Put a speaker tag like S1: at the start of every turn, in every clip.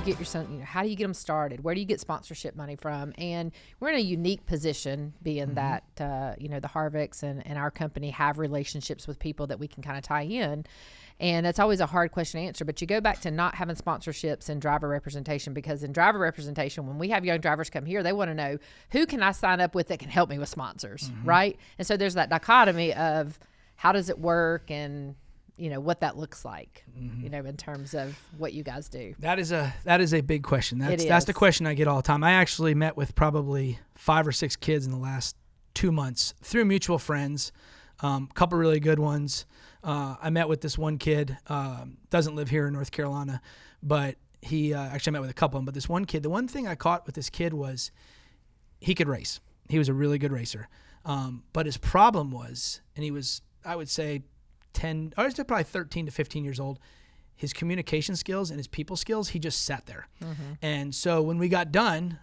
S1: get your son, how do you get them started? Where do you get sponsorship money from? And we're in a unique position being that, the Harvicks and our company have relationships with people that we can kind of tie in. And that's always a hard question to answer. But you go back to not having sponsorships and driver representation, because in driver representation, when we have young drivers come here, they want to know, who can I sign up with that can help me with sponsors, right? And so there's that dichotomy of how does it work and, what that looks like, in terms of what you guys do.
S2: That is a big question. That's the question I get all the time. I actually met with probably 5 or 6 kids in the last 2 months through mutual friends, a couple really good ones. I met with this one kid, doesn't live here in North Carolina, but he actually met with a couple of them. But this one kid, the one thing I caught with this kid was he could race. He was a really good racer. But his problem was, and he was, I would say, probably 13 to 15 years old, his communication skills and his people skills, he just sat there. And so when we got done,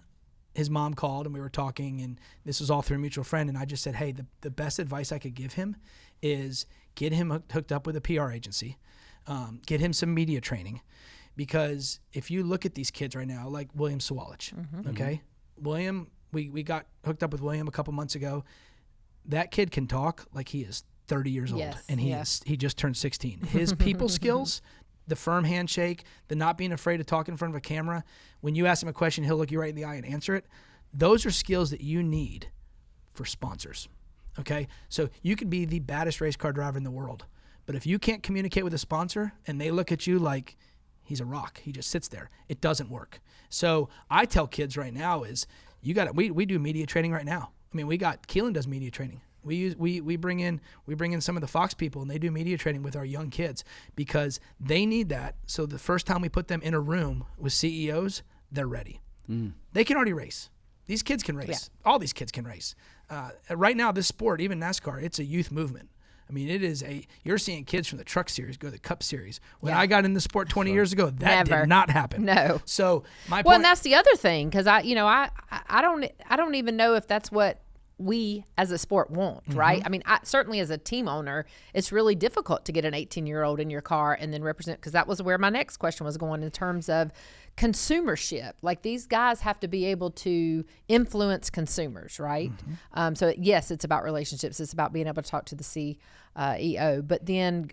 S2: his mom called and we were talking, and this was all through a mutual friend. And I just said, hey, the best advice I could give him is get him hooked up with a PR agency, get him some media training, because if you look at these kids right now, like William Sawalich, okay? William, we got hooked up with William a couple months ago. That kid can talk like he is 30 years old, and he just turned 16. His people skills, the firm handshake, the not being afraid to talk in front of a camera. When you ask him a question, he'll look you right in the eye and answer it. Those are skills that you need for sponsors. Okay, so you could be the baddest race car driver in the world, but if you can't communicate with a sponsor and they look at you like he's a rock, he just sits there, it doesn't work. So I tell kids right now is we do media training right now. I mean, Keelan does media training. We bring in some of the Fox people, and they do media training with our young kids because they need that. So the first time we put them in a room with CEOs, they're ready. They can already race. These kids can race. All these kids can race. Right now, this sport, even NASCAR, it's a youth movement. I mean, you're seeing kids from the Truck Series go to the Cup Series. When I got in the sport 20 years ago, that did not happen.
S1: No.
S2: So my
S1: point, and that's the other thing, because I don't even know if that's what we as a sport want, right? I mean, certainly as a team owner, it's really difficult to get an 18-year-old in your car and then represent, because that was where my next question was going in terms of consumership. Like, these guys have to be able to influence consumers, right? So yes, it's about relationships. It's about being able to talk to the CEO, but then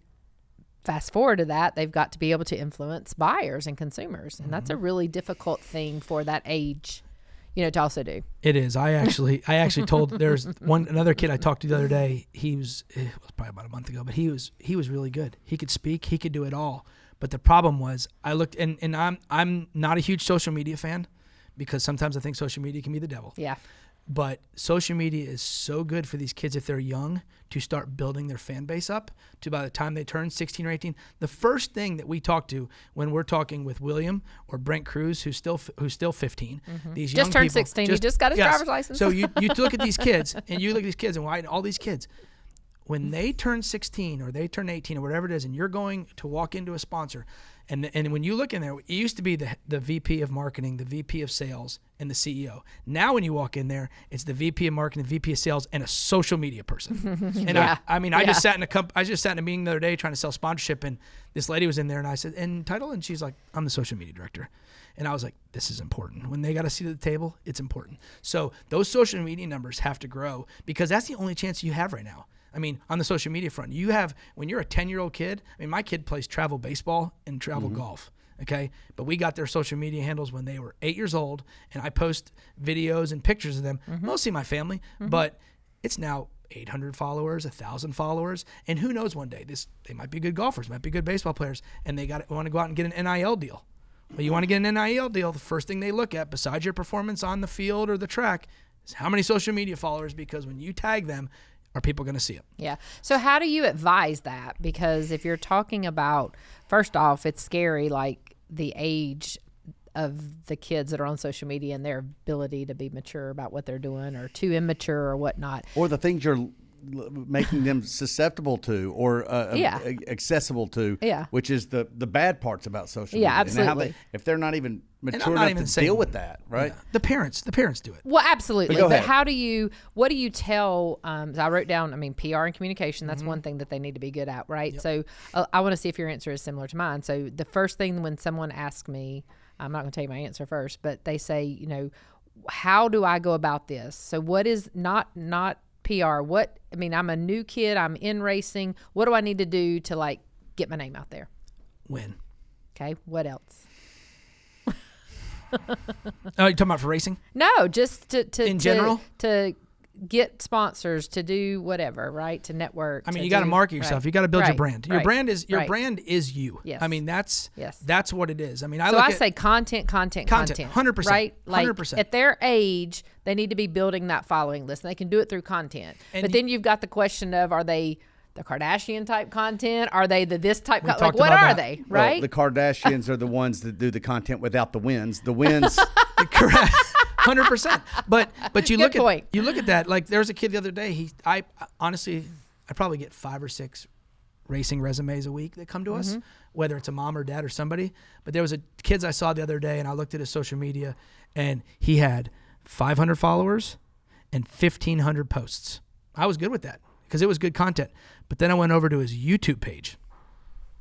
S1: fast forward to that, they've got to be able to influence buyers and consumers. And that's a really difficult thing for that age, to also do.
S2: It is. I actually told, there's another kid I talked to the other day. It was probably about a month ago, but he was really good. He could speak. He could do it all. But the problem was, I looked, and I'm not a huge social media fan, because sometimes I think social media can be the devil.
S1: Yeah.
S2: But social media is so good for these kids if they're young to start building their fan base up to by the time they turn 16 or 18. The first thing that we talk to when we're talking with William or Brent Cruz, who's still 15, these young
S1: just turned
S2: people,
S1: 16. He just got his driver's license.
S2: So you look at these kids, and you look at these kids, and why all these kids, when they turn 16 or they turn 18 or whatever it is, and you're going to walk into a sponsor, and when you look in there, it used to be the VP of marketing, the VP of sales, and the CEO. Now when you walk in there, it's the VP of marketing, the VP of sales, and a social media person. And I just sat in a meeting the other day trying to sell sponsorship, and this lady was in there, and I said, "And title?" And she's like, "I'm the social media director." And I was like, this is important. When they got a seat at the table, it's important. So those social media numbers have to grow, because that's the only chance you have right now. I mean, on the social media front, when you're a 10-year-old kid, I mean, my kid plays travel baseball and travel golf, okay? But we got their social media handles when they were 8 years old, and I post videos and pictures of them, mostly my family, but it's now 800 followers, 1,000 followers, and who knows, one day, they might be good golfers, might be good baseball players, and they want to go out and get an NIL deal. Well, you want to get an NIL deal, the first thing they look at, besides your performance on the field or the track, is how many social media followers, because when you tag them, are people going to see it?
S1: Yeah. So how do you advise that? Because if you're talking about, first off, it's scary, like the age of the kids that are on social media and their ability to be mature about what they're doing, or too immature or whatnot.
S3: Or the things you're making them susceptible to, or accessible to, which is the bad parts about social media.
S1: Yeah, absolutely.
S3: If they're not even mature enough to deal with that, right?
S2: Yeah. The parents do it.
S1: Well, absolutely. But
S3: ahead.
S1: What do you tell, so I wrote down, PR and communication, that's one thing that they need to be good at, right? Yep. So I want to see if your answer is similar to mine. So the first thing when someone asks me, I'm not going to tell you my answer first, but they say, you know, how do I go about this? So what is not PR? I'm a new kid. I'm in racing. What do I need to do to like get my name out there?
S2: Win.
S1: Okay. What else?
S2: Oh, you're talking about for racing?
S1: No, just to
S2: in general,
S1: to get sponsors, to do whatever, right? To network.
S2: I mean, you got to market yourself. Right. You got to build your brand. Your brand is brand is you.
S1: Yes.
S2: I mean, that's what it is. I mean,
S1: I say content.
S2: 100%.
S1: Right? Like
S2: 100%.
S1: At their age, they need to be building that following list. And they can do it through content. But then you've got the question of, are they the Kardashian type content? Are they the this type? Like, what are they? Right?
S3: Well, the Kardashians are the ones that do the content without the wins. The wins.
S2: Correct. 100%. But you
S1: Good point.
S2: You look at that. Like there was a kid the other day. I honestly probably get 5 or 6 racing resumes a week that come to us, whether it's a mom or dad or somebody. But there was a kids I saw the other day, and I looked at his social media, and he had 500 followers and 1,500 posts. I was good with that because it was good content. But then I went over to his YouTube page,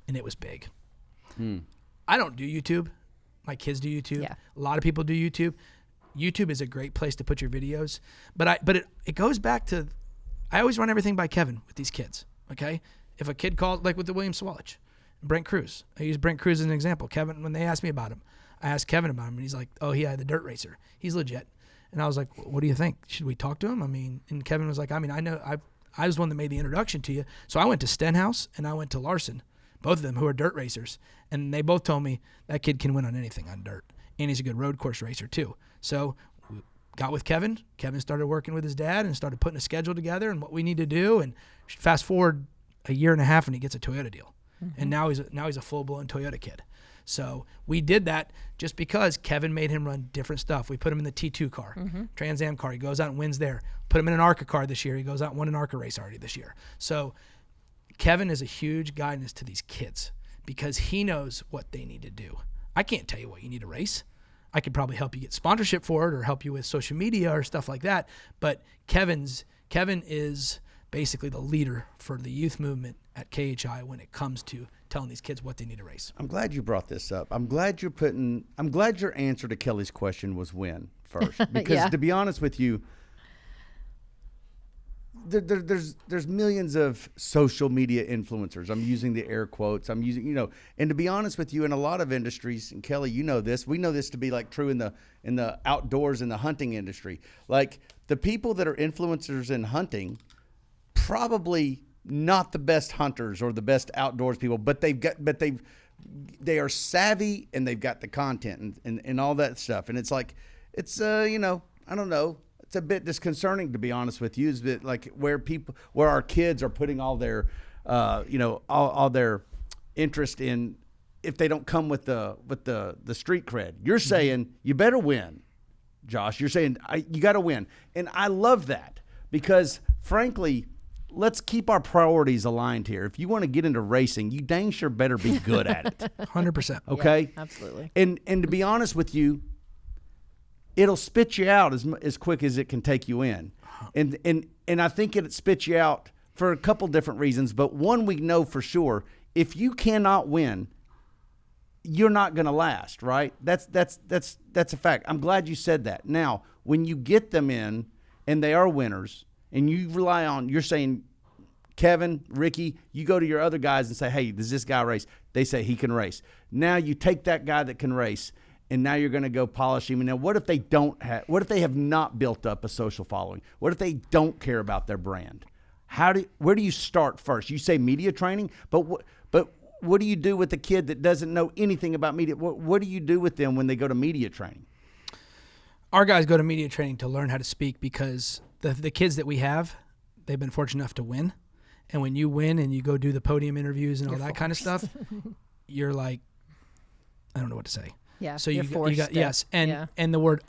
S2: and it was big. I don't do YouTube. My kids do YouTube.
S1: Yeah.
S2: A lot of people do YouTube. YouTube is a great place to put your videos. But it goes back to, I always run everything by Kevin with these kids, okay? If a kid calls, like with the Williams Swallich, Brent Cruz. I use Brent Cruz as an example. Kevin, when they asked me about him, I asked Kevin about him, and he's like, oh, yeah, the dirt racer. He's legit. And I was like, what do you think? Should we talk to him? I mean, and Kevin was like, I mean, I know, I was one that made the introduction to you. So I went to Stenhouse and I went to Larson, both of them who are dirt racers. And they both told me that kid can win on anything on dirt. And he's a good road course racer too. So we got with Kevin. Kevin started working with his dad and started putting a schedule together and what we need to do. And fast forward a year and a half and he gets a Toyota deal. And now he's a full-blown Toyota kid. So we did that just because Kevin made him run different stuff. We put him in the T2 car, Trans Am car. He goes out and wins there. Put him in an ARCA car this year. He goes out and won an ARCA race already this year. So Kevin is a huge guidance to these kids because he knows what they need to do. I can't tell you what you need to race. I could probably help you get sponsorship for it or help you with social media or stuff like that. But Kevin is basically the leader for the youth movement at KHI when it comes to telling these kids what they need to race.
S3: I'm glad you brought this up. I'm glad your answer to Kelly's question was win first. Because to be honest with you, there's millions of social media influencers. I'm using the air quotes. I'm using, and to be honest with you, in a lot of industries, and Kelly, you know this, we know this to be like true in the outdoors, in the hunting industry. Like the people that are influencers in hunting, probably not the best hunters or the best outdoors people, but they are savvy and they've got the content and all that stuff. And it's like, I don't know. It's a bit disconcerting, to be honest with you, is that like where our kids are putting all their, all their interest in, if they don't come with the street cred. You're saying you better win, Josh. You're saying you got to win, and I love that because, frankly, let's keep our priorities aligned here. If you want to get into racing, you dang sure better be good at it.
S2: 100%.
S3: Okay?
S1: Yeah, absolutely.
S3: And to be honest with you, it'll spit you out as quick as it can take you in. And I think it spits you out for a couple different reasons, but one we know for sure, if you cannot win, you're not going to last, right? That's a fact. I'm glad you said that. Now, when you get them in and they are winners and you rely on, you're saying, Kevin, Ricky, you go to your other guys and say, hey, does this guy race? They say he can race. Now you take that guy that can race and now you're going to go polish him. And now what if they have not built up a social following? What if they don't care about their brand? Where do you start first? You say media training, but what do you do with the kid that doesn't know anything about media? What do you do with them when they go to media training?
S2: Our guys go to media training to learn how to speak because the kids that we have, they've been fortunate enough to win. And when you win and you go do the podium interviews and all that kind of stuff, you're like, I don't know what to say.
S1: Yeah.
S2: So you got yes, and the word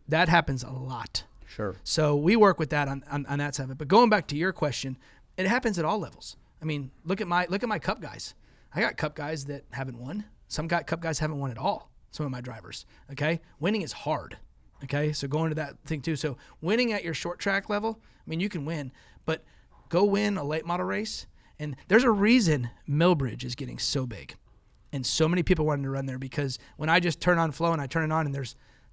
S2: that happens a lot.
S3: Sure.
S2: So we work with that on that side of it. But going back to your question, it happens at all levels. I mean, look at my Cup guys. I got Cup guys that haven't won. Some Cup guys haven't won at all. Some of my drivers. Okay, winning is hard. Okay, so going to that thing too. So winning at your short track level, I mean, you can win, but go win a late model race. And there's a reason Millbridge is getting so big. And so many people wanted to run there because when I just turn on Flow and I turn it on and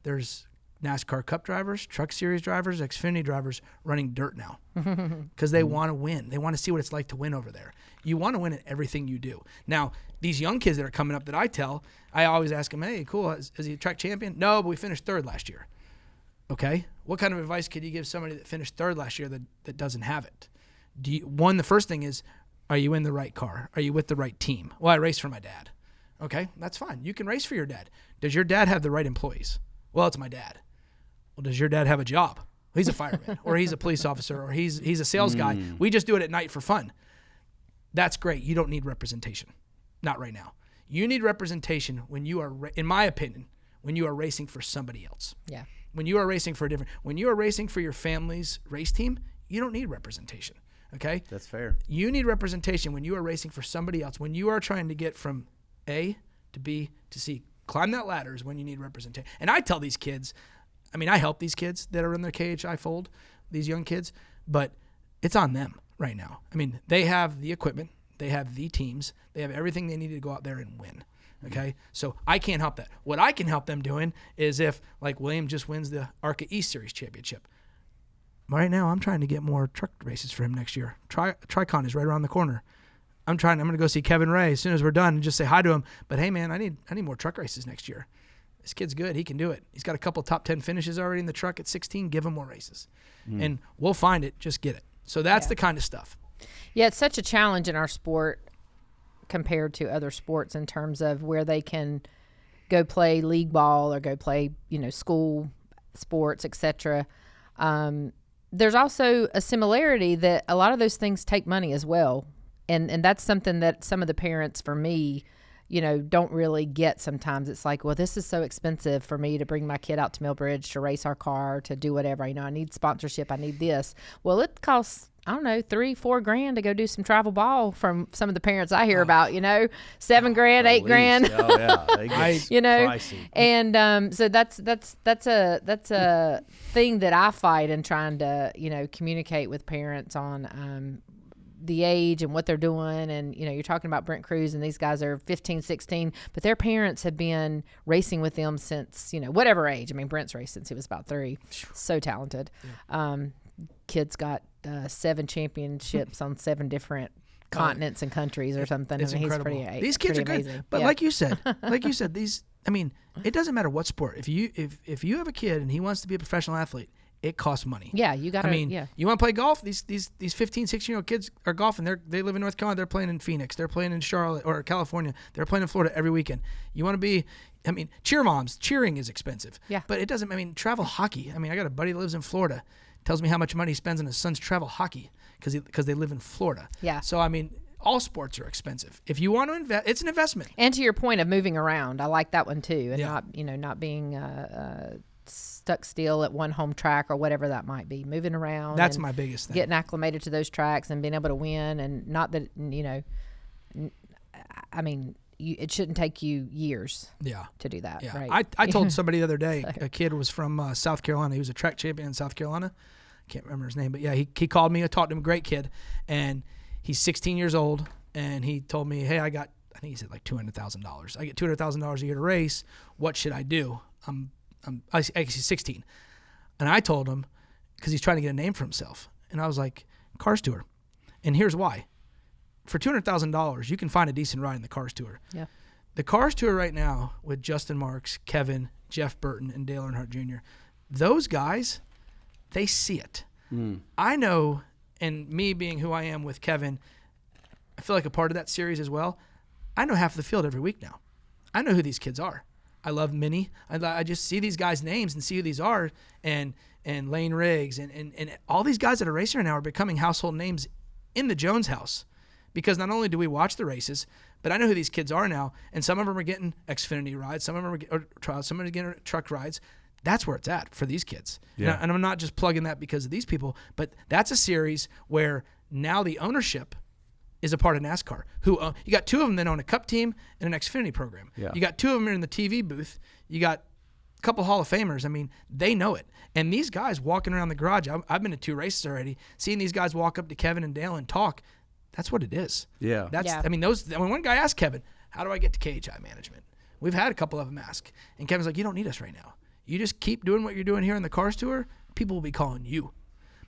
S2: there's NASCAR Cup drivers, Truck Series drivers, Xfinity drivers running dirt now because they want to win. They want to see what it's like to win over there. You want to win at everything you do. Now, these young kids that are coming up that I always ask them, hey, cool, is he a track champion? No, but we finished third last year. Okay. What kind of advice could you give somebody that finished third last year that doesn't have it? The first thing is, are you in the right car? Are you with the right team? Well, I race for my dad. Okay, that's fine. You can race for your dad. Does your dad have the right employees? Well, it's my dad. Well, does your dad have a job? Well, he's a fireman, or he's a police officer, or he's a sales guy. We just do it at night for fun. That's great. You don't need representation. Not right now. You need representation when you are, in my opinion, when you are racing for somebody else.
S1: Yeah.
S2: When you are racing for when you are racing for your family's race team, you don't need representation. Okay?
S3: That's fair.
S2: You need representation when you are racing for somebody else. When you are trying to get from A to B to C, climb that ladder is when you need representation. And I tell these kids, I help these kids that are in their KHI fold, these young kids, but it's on them right now. They have the equipment, they have the teams, they have everything they need to go out there and win. Okay, so I can't help that. What I can help them doing is if, like, William just wins the ARCA East Series championship. Right now, I'm trying to get more truck races for him next year. Tricon is right around the corner. I'm going to go see Kevin Ray as soon as we're done and just say hi to him. But hey, man, I need more truck races next year. This kid's good. He can do it. He's got a couple top 10 finishes already in the truck at 16. Give him more races, and we'll find it. Just get it. So that's the kind of stuff.
S1: Yeah, it's such a challenge in our sport compared to other sports in terms of where they can go play league ball or go play, school sports, etc. There's also a similarity that a lot of those things take money as well. And that's something that some of the parents, for me, don't really get sometimes. It's like, well, this is so expensive for me to bring my kid out to Millbridge to race our car, to do whatever. I need sponsorship. I need this. Well, it costs, I don't know, $3-4 grand to go do some travel ball from some of the parents I hear about, $7 grand, $8 grand.
S3: Oh, yeah. They get pricey.
S1: And so that's a thing that I fight in trying to, communicate with parents on the age and what they're doing. And, you're talking about Brent Cruz and these guys are 15, 16, but their parents have been racing with them since, whatever age. Brent's raced since he was about 3. So talented. Yeah. Kid's got 7 championships on 7 different continents and countries or something.
S2: It's incredible.
S1: He's pretty,
S2: these kids are good.
S1: amazing.
S2: But like you said, these, it doesn't matter what sport. If you have a kid and he wants to be a professional athlete, it costs money.
S1: Yeah, you got to.
S2: You want to play golf? These 15, 16-year-old kids are golfing. They live in North Carolina. They're playing in Phoenix. They're playing in Charlotte or California. They're playing in Florida every weekend. You want to be, cheer moms. Cheering is expensive.
S1: Yeah.
S2: But it doesn't. Travel hockey. I got a buddy that lives in Florida. Tells me how much money he spends on his son's travel hockey because they live in Florida.
S1: Yeah.
S2: So all sports are expensive. If you want to invest, it's an investment.
S1: And to your point of moving around, I like that one too, and not being stuck still at one home track or whatever that might be. Moving around.
S2: That's my biggest thing.
S1: Getting acclimated to those tracks and being able to win, and not that it shouldn't take you years. To do that.
S2: Yeah.
S1: Right.
S2: I told somebody the other day, a kid was from South Carolina. He was a track champion in South Carolina. I can't remember his name, but yeah, he called me. I talked to him. Great kid, and he's 16 years old. And he told me, hey, I think he said like $200,000. I get $200,000 a year to race. What should I do? He's 16. And I told him, because he's trying to get a name for himself. And I was like, Cars Tour. And here's why. For $200,000, you can find a decent ride in the Cars Tour.
S1: Yeah. The
S2: Cars Tour right now with Justin Marks, Kevin, Jeff Burton, and Dale Earnhardt Jr., those guys, they see it. I know, and me being who I am with Kevin, I feel like a part of that series as well. I know half of the field every week now. I know who these kids are. I love Minnie. I just see these guys' names and see who these are, and Lane Riggs and all these guys that are racing right now are becoming household names in the Jones house, because not only do we watch the races, but I know who these kids are now, and some of them are getting Xfinity rides, some of them are trials, some of them are getting truck rides. That's where it's at for these kids. Yeah. And I'm not just plugging that because of these people, but that's a series where now the ownership is a part of NASCAR. You got 2 of them that own a Cup team and an Xfinity program. Yeah. You got 2 of them in the TV booth. You got a couple Hall of Famers. They know it. And these guys walking around the garage, I've been to 2 races already, seeing these guys walk up to Kevin and Dale and talk, that's what it is.
S3: Yeah.
S2: When one guy asked Kevin, how do I get to KHI management? We've had a couple of them ask. And Kevin's like, you don't need us right now. You just keep doing what you're doing here in the Cars Tour. People will be calling you.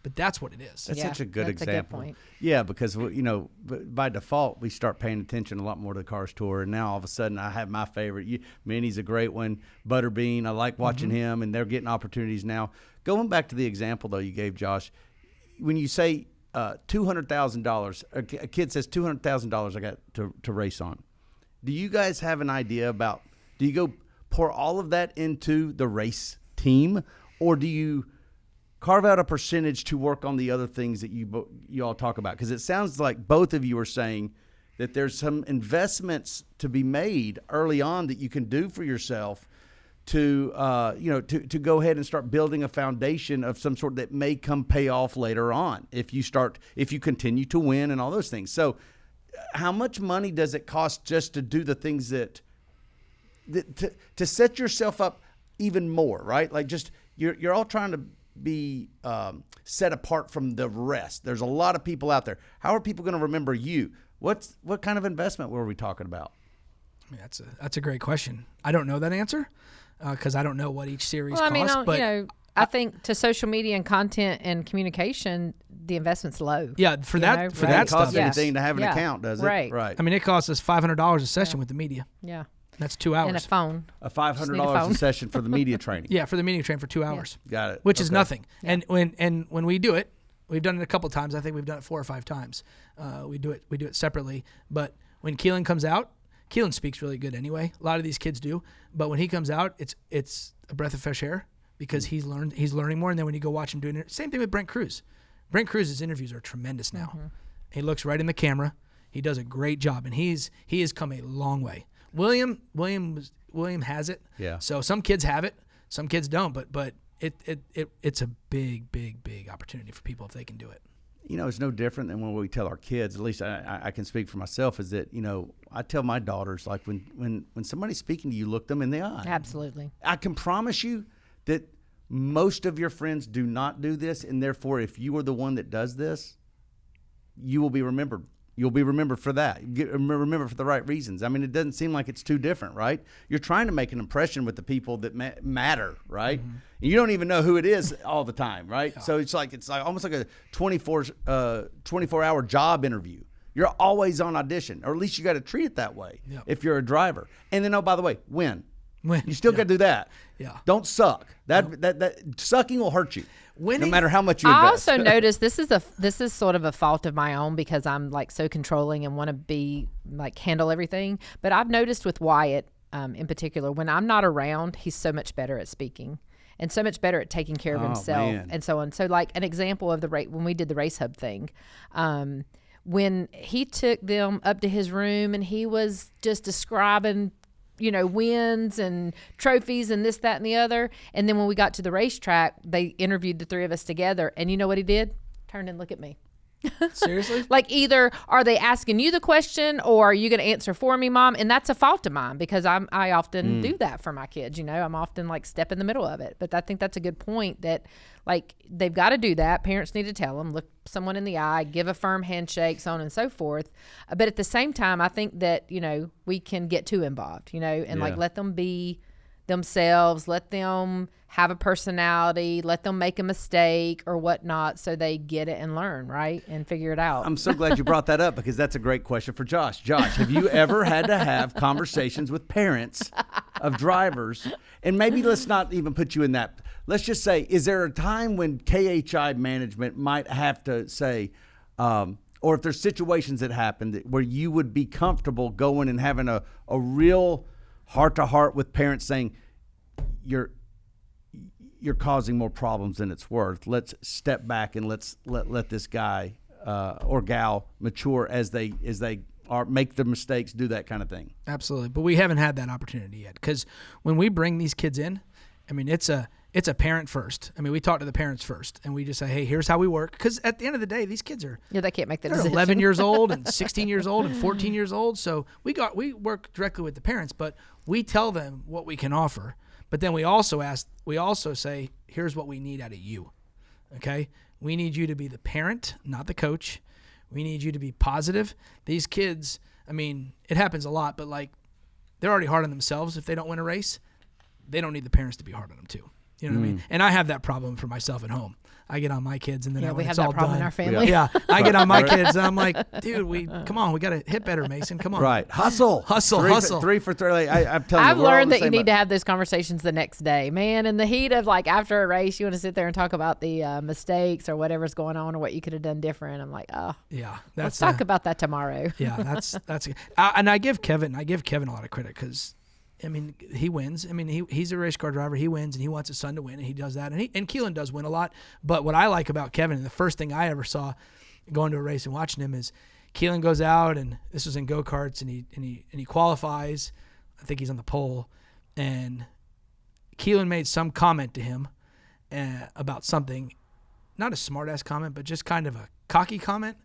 S2: But that's what it is.
S3: That's such a good example.
S1: A good point.
S3: Yeah, because, by default, we start paying attention a lot more to the Cars Tour. And now all of a sudden I have my favorite. Minnie's a great one. Butterbean, I like watching him, and they're getting opportunities now. Going back to the example, though, you gave, Josh, when you say $200,000, a kid says $200,000 I got to race on. Do you guys have an idea about, do you go pour all of that into the race team, or do you carve out a percentage to work on the other things that you all talk about? Because it sounds like both of you are saying that there's some investments to be made early on that you can do for yourself to go ahead and start building a foundation of some sort that may come pay off later on if you continue to win and all those things. So how much money does it cost just to do the things that to set yourself up even more, right? Like, just you're all trying to be set apart from the rest. There's a lot of people out there. How are people going to remember you? What kind of investment were we talking about?
S2: I mean, that's a great question. I don't know that answer because I don't know what each series costs. But
S1: I think to social media and content and communication, the investment's low.
S2: Yeah, for that
S3: It doesn't
S2: stuff,
S3: cost anything to have an account, does it?
S1: Right.
S3: Right.
S2: I mean, it costs us $500 a session with the media.
S1: Yeah.
S2: That's 2 hours.
S1: And a phone.
S3: A $500 a session for the media training.
S2: Yeah, for the media training for 2 hours.
S3: Got it.
S2: Which is nothing. Yeah. And when we do it, we've done it a couple times. I think we've done it 4 or 5 times. We do it separately. But when Keelan comes out, Keelan speaks really good anyway. A lot of these kids do. But when he comes out, it's a breath of fresh air because he's learning more. And then when you go watch him doing it, same thing with Brent Cruz. Brent Cruz's interviews are tremendous now. Mm-hmm. He looks right in the camera. He does a great job, and he has come a long way. William has it.
S3: Yeah.
S2: So some kids have it, some kids don't. But it's a big opportunity for people if they can do it.
S3: It's no different than when we tell our kids. At least I can speak for myself. Is that I tell my daughters, like, when somebody's speaking to you, look them in the eye.
S1: Absolutely.
S3: I can promise you that most of your friends do not do this, and therefore, if you are the one that does this, you will be remembered. You'll be remembered for that. Remember for the right reasons. I mean, it doesn't seem like it's too different, right? You're trying to make an impression with the people that matter, right? Mm-hmm. And you don't even know who it is all the time, right? Yeah. So it's like almost like a 24-hour job interview. You're always on audition, or at least you got to treat it that way if you're a driver. And then, oh, by the way, win. You still got to do that.
S2: Yeah.
S3: Don't suck. That sucking will hurt you. Winning, no matter how much you invest.
S1: I also noticed this is sort of a fault of my own because I'm like so controlling and want to be like handle everything. But I've noticed with Wyatt in particular, when I'm not around, he's so much better at speaking and so much better at taking care of himself and so on. So like an example of when we did the Race Hub thing, when he took them up to his room and he was just describing wins and trophies and this, that, and the other. And then when we got to the racetrack, they interviewed the 3 of us together. And you know what he did? Turned and looked at me.
S2: Seriously?
S1: Like, either are they asking you the question or are you going to answer for me, Mom? And that's a fault of mine because I often do that for my kids. I'm often like step in the middle of it. But I think that's a good point that like they've got to do that. Parents need to tell them, look someone in the eye, give a firm handshake, so on and so forth. But at the same time, I think that, we can get too involved, and like let them be themselves, let them have a personality, let them make a mistake or whatnot so they get it and learn, right? And figure it out.
S3: I'm so glad you brought that up because that's a great question for Josh. Josh, have you ever had to have conversations with parents of drivers? And maybe let's not even put you in that. Let's just say, is there a time when KHI management might have to say, or if there's situations that happen where you would be comfortable going and having a real heart-to-heart with parents saying, you're causing more problems than it's worth. Let's step back and let's let this guy or gal mature as they make the mistakes, do that kind of thing.
S2: Absolutely, but we haven't had that opportunity yet because when we bring these kids in, I mean, it's a parent first. I mean, we talk to the parents first, and we just say, hey, here's how we work. Because at the end of the day, these kids are
S1: they can't make the decision.
S2: 11 years old and 16 years old and 14 years old. So we work directly with the parents, but we tell them what we can offer. But then we also say, here's what we need out of you. Okay? We need you to be the parent, not the coach. We need you to be positive. These kids, I mean, it happens a lot, but like they're already hard on themselves if they don't win a race. They don't need the parents to be hard on them too. You know what I mean? And I have that problem for myself at home. I get on my kids, and then when it's all done, we have that problem
S1: in our family.
S2: Yeah, I get on my kids, and I'm like, dude, come on, we got to hit better, Mason. Come on,
S3: right? Hustle.
S2: 3
S3: for 3. I'm telling you,
S1: I've learned that you need to have those conversations the next day, man. In the heat of like after a race, you want to sit there and talk about the mistakes or whatever's going on or what you could have done different. I'm like, oh,
S2: yeah,
S1: let's talk about that tomorrow.
S2: Yeah, that's and I give Kevin a lot of credit because. I mean, he wins. I mean, he's a race car driver. He wins, and he wants his son to win, and he does that. And Keelan does win a lot. But what I like about Kevin, and the first thing I ever saw going to a race and watching him is Keelan goes out, and this was in go-karts, and he qualifies. I think he's on the pole, and Keelan made some comment to him about something, not a smart-ass comment, but just kind of a cocky comment.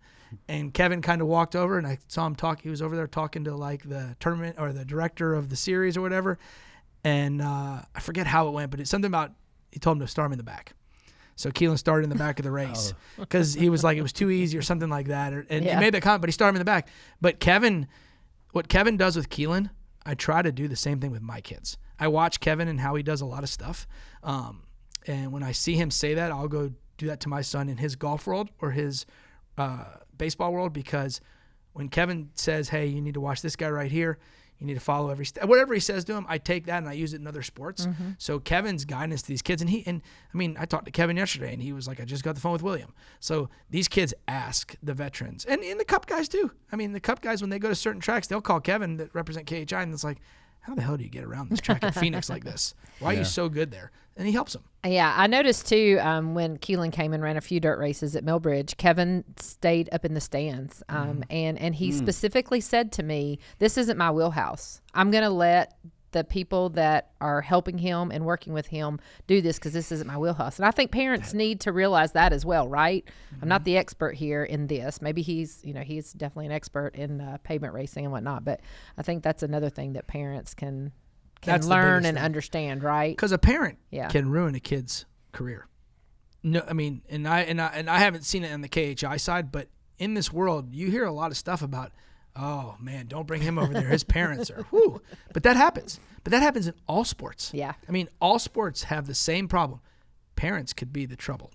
S2: And Kevin kind of walked over, and I saw him talk. He was over there talking to like the tournament or the director of the series or whatever. And I forget how it went, but it's something about he told him to start him in the back. So Keelan started in the back of the race because he was like it was too easy or something like that. And he made that comment, but he started him in the back. But what Kevin does with Keelan, I try to do the same thing with my kids. I watch Kevin and how he does a lot of stuff. And when I see him say that, I'll go do that to my son in his golf world or his baseball world, because when Kevin says, hey, you need to watch this guy right here, you need to follow every step, whatever he says to him, I take that and I use it in other sports. Mm-hmm. So Kevin's guidance to these kids, and I mean, I talked to Kevin yesterday, and he was like, I just got the phone with William. So these kids ask the veterans, and the Cup guys too. I mean, the Cup guys, when they go to certain tracks, they'll call Kevin that represent KHI, and it's like, how the hell do you get around this track in Phoenix like this? Why are you so good there? And he helps them.
S1: Yeah, I noticed too when Keelan came and ran a few dirt races at Millbridge, Kevin stayed up in the stands. And he specifically said to me, this isn't my wheelhouse. I'm going to let the people that are helping him and working with him do this because this isn't my wheelhouse. And I think parents need to realize that as well, right? I'm not the expert here in this. Maybe he's definitely an expert in pavement racing and whatnot. But I think that's another thing that parents can learn and understand, right?
S2: Because a parent can ruin a kid's career. No, I mean, and I haven't seen it on the KHI side, but in this world, you hear a lot of stuff about, oh man, don't bring him over there. His parents are, whoo. But that happens. But that happens in all sports.
S1: Yeah.
S2: I mean, all sports have the same problem. Parents could be the trouble.